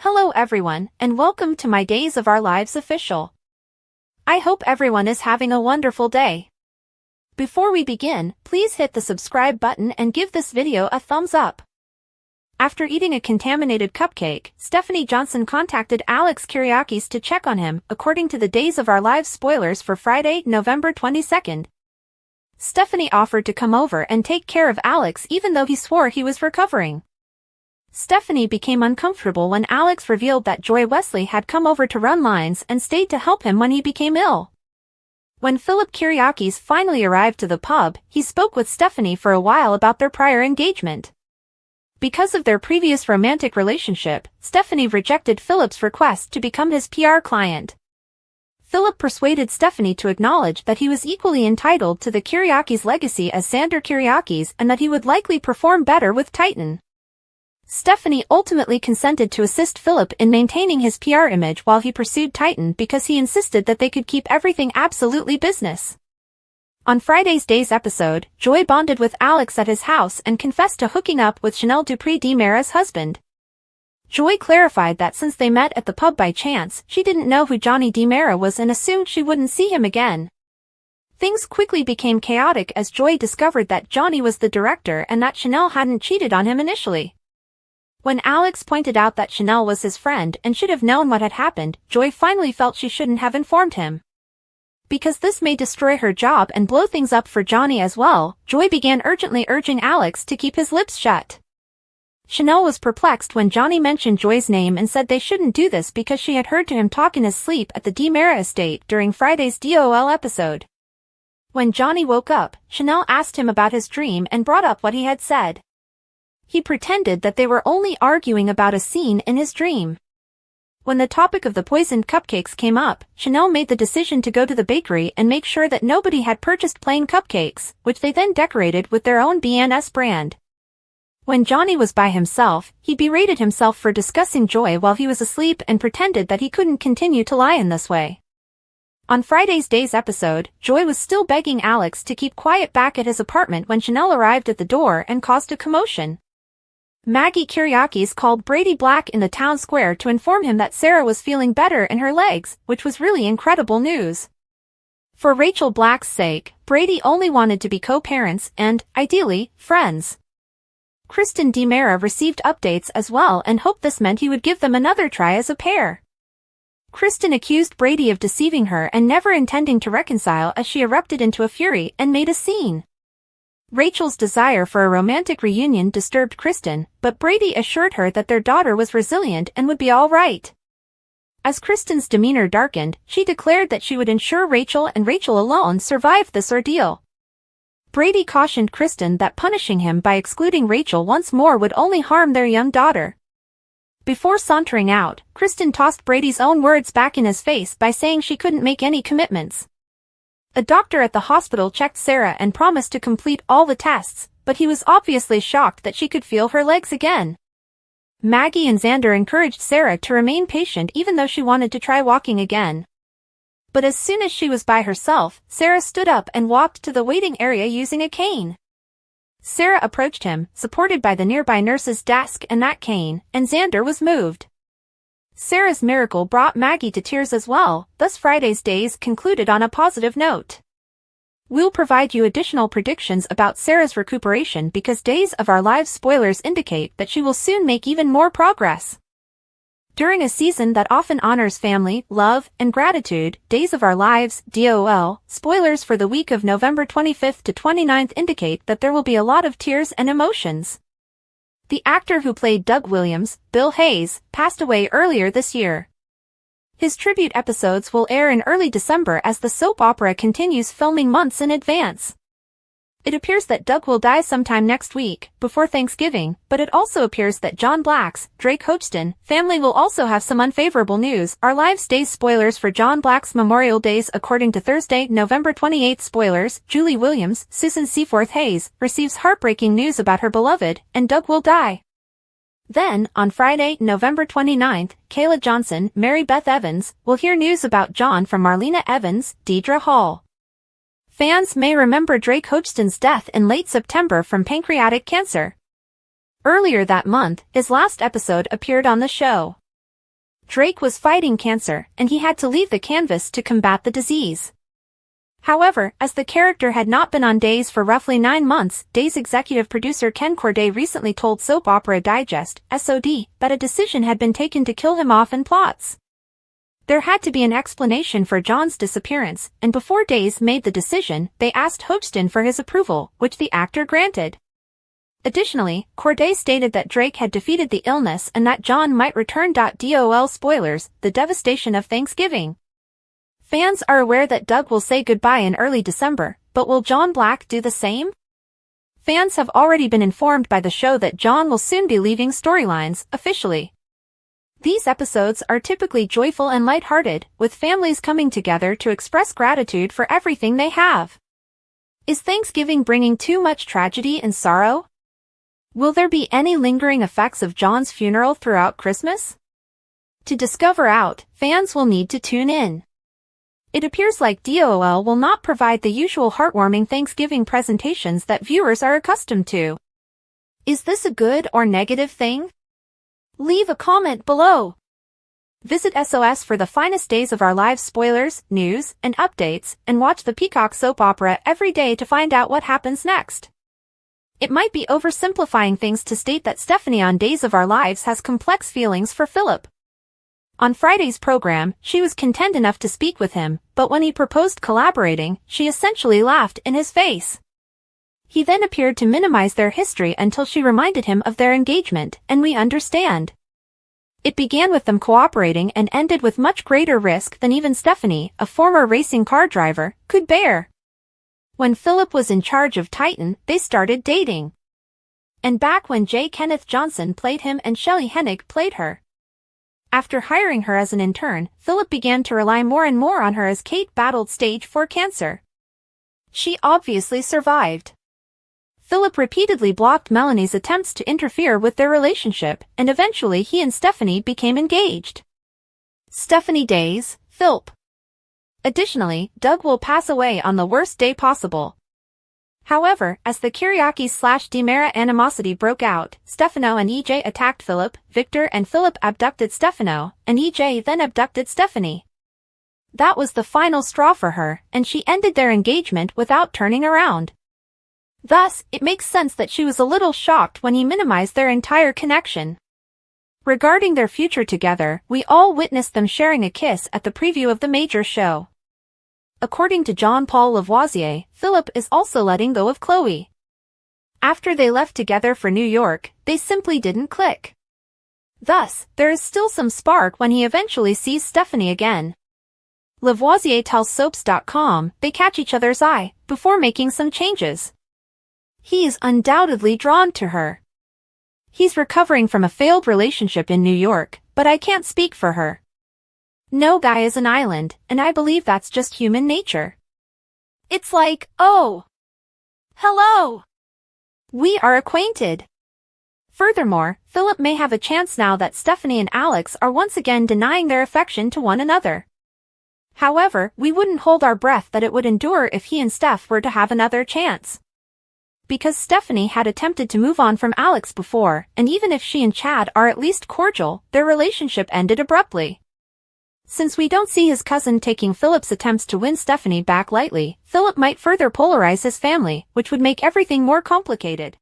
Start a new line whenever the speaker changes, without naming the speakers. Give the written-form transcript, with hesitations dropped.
Hello everyone, and welcome to my Days of Our Lives official. I hope everyone is having a wonderful day. Before we begin, please hit the subscribe button and give this video a thumbs up. After eating a contaminated cupcake, Stephanie Johnson contacted Alex Kyriakis to check on him, according to the Days of Our Lives spoilers for Friday, November 22nd. Stephanie offered to come over and take care of Alex even though he swore he was recovering. Stephanie became uncomfortable when Alex revealed that Joy Wesley had come over to run lines and stayed to help him when he became ill. When Philip Kyriakis finally arrived to the pub, he spoke with Stephanie for a while about their prior engagement. Because of their previous romantic relationship, Stephanie rejected Philip's request to become his PR client. Philip persuaded Stephanie to acknowledge that he was equally entitled to the Kyriakis legacy as Xander Reunite and that he would likely perform better with Titan. Stephanie ultimately consented to assist Philip in maintaining his PR image while he pursued Titan because he insisted that they could keep everything absolutely business. On Friday's Days episode, Joy bonded with Alex at his house and confessed to hooking up with Chanel Dupree DiMera's husband. Joy clarified that since they met at the pub by chance, she didn't know who Johnny DiMera was and assumed she wouldn't see him again. Things quickly became chaotic as Joy discovered that Johnny was the director and that Chanel hadn't cheated on him initially. When Alex pointed out that Chanel was his friend and should have known what had happened, Joy finally felt she shouldn't have informed him. Because this may destroy her job and blow things up for Johnny as well, Joy began urgently urging Alex to keep his lips shut. Chanel was perplexed when Johnny mentioned Joy's name and said they shouldn't do this because she had heard him talk in his sleep at the DiMera estate during Friday's DOOL episode. When Johnny woke up, Chanel asked him about his dream and brought up what he had said. He pretended that they were only arguing about a scene in his dream. When the topic of the poisoned cupcakes came up, Chanel made the decision to go to the bakery and make sure that nobody had purchased plain cupcakes, which they then decorated with their own BNS brand. When Johnny was by himself, he berated himself for discussing Joy while he was asleep and pretended that he couldn't continue to lie in this way. On Friday's Days episode, Joy was still begging Alex to keep quiet back at his apartment when Chanel arrived at the door and caused a commotion. Maggie Kyriakis called Brady Black in the town square to inform him that Sarah was feeling better in her legs, which was really incredible news. For Rachel Black's sake, Brady only wanted to be co-parents and, ideally, friends. Kristen DiMera received updates as well and hoped this meant he would give them another try as a pair. Kristen accused Brady of deceiving her and never intending to reconcile as she erupted into a fury and made a scene. Rachel's desire for a romantic reunion disturbed Kristen, but Brady assured her that their daughter was resilient and would be all right. As Kristen's demeanor darkened, she declared that she would ensure Rachel and Rachel alone survived this ordeal. Brady cautioned Kristen that punishing him by excluding Rachel once more would only harm their young daughter. Before sauntering out, Kristen tossed Brady's own words back in his face by saying she couldn't make any commitments. A doctor at the hospital checked Sarah and promised to complete all the tests, but he was obviously shocked that she could feel her legs again. Maggie and Xander encouraged Sarah to remain patient even though she wanted to try walking again. But as soon as she was by herself, Sarah stood up and walked to the waiting area using a cane. Sarah approached him, supported by the nearby nurse's desk and that cane, and Xander was moved. Sarah's miracle brought Maggie to tears as well, thus Friday's Days concluded on a positive note. We'll provide you additional predictions about Sarah's recuperation because Days of Our Lives spoilers indicate that she will soon make even more progress. During a season that often honors family, love, and gratitude, Days of Our Lives, DOOL, spoilers for the week of November 25th to 29th indicate that there will be a lot of tears and emotions. The actor who played Doug Williams, Bill Hayes, passed away earlier this year. His tribute episodes will air in early December as the soap opera continues filming months in advance. It appears that Doug will die sometime next week, before Thanksgiving, but it also appears that John Black's, Drake Hodgson, family will also have some unfavorable news. Our Lives Days spoilers for John Black's Memorial Days according to Thursday, November 28th spoilers, Julie Williams, Susan Seaforth Hayes, receives heartbreaking news about her beloved, and Doug will die. Then, on Friday, November 29th, Kayla Johnson, Mary Beth Evans, will hear news about John from Marlena Evans, Deidre Hall. Fans may remember Drake Hodgson's death in late September from pancreatic cancer. Earlier that month, his last episode appeared on the show. Drake was fighting cancer, and he had to leave the canvas to combat the disease. However, as the character had not been on days for roughly 9 months, Days executive producer Ken Corday recently told Soap Opera Digest, SOD, that a decision had been taken to kill him off in plots. There had to be an explanation for John's disappearance, and before Days made the decision, they asked Hodgson for his approval, which the actor granted. Additionally, Corday stated that Drake had defeated the illness and that John might return. DOL spoilers, the devastation of Thanksgiving. Fans are aware that Doug will say goodbye in early December, but will John Black do the same? Fans have already been informed by the show that John will soon be leaving storylines, officially. These episodes are typically joyful and lighthearted, with families coming together to express gratitude for everything they have. Is Thanksgiving bringing too much tragedy and sorrow? Will there be any lingering effects of John's funeral throughout Christmas? To discover out, fans will need to tune in. It appears like DOL will not provide the usual heartwarming Thanksgiving presentations that viewers are accustomed to. Is this a good or negative thing? Leave a comment below. Visit SOS for the finest Days of Our Lives spoilers, news, and updates, and watch the Peacock soap opera every day to find out what happens next. It might be oversimplifying things to state that Stephanie on Days of Our Lives has complex feelings for Philip. On Friday's program, she was content enough to speak with him, but when he proposed collaborating, she essentially laughed in his face. He then appeared to minimize their history until she reminded him of their engagement, and we understand. It began with them cooperating and ended with much greater risk than even Stephanie, a former racing car driver, could bear. When Philip was in charge of Titan, they started dating. And back when J. Kenneth Johnson played him and Shelley Hennig played her. After hiring her as an intern, Philip began to rely more and more on her as Kate battled stage 4 cancer. She obviously survived. Philip repeatedly blocked Melanie's attempts to interfere with their relationship, and eventually he and Stephanie became engaged. Stephanie Days, Philp. Additionally, Doug will pass away on the worst day possible. However, as the Kyriakis/Demera animosity broke out, Stefano and EJ attacked Philip, Victor and Philip abducted Stefano, and EJ then abducted Stephanie. That was the final straw for her, and she ended their engagement without turning around. Thus, it makes sense that she was a little shocked when he minimized their entire connection. Regarding their future together, we all witnessed them sharing a kiss at the preview of the major show. According to Jean-Paul Lavoisier, Philip is also letting go of Chloe. After they left together for New York, they simply didn't click. Thus, there is still some spark when he eventually sees Stephanie again. Lavoisier tells Soaps.com they catch each other's eye before making some changes. He is undoubtedly drawn to her. He's recovering from a failed relationship in New York, but I can't speak for her. No guy is an island, and I believe that's just human nature. It's like, oh, hello, we are acquainted. Furthermore, Philip may have a chance now that Stephanie and Alex are once again denying their affection to one another. However, we wouldn't hold our breath that it would endure if he and Steph were to have another chance. Because Stephanie had attempted to move on from Alex before, and even if she and Chad are at least cordial, their relationship ended abruptly. Since we don't see his cousin taking Philip's attempts to win Stephanie back lightly, Philip might further polarize his family, which would make everything more complicated.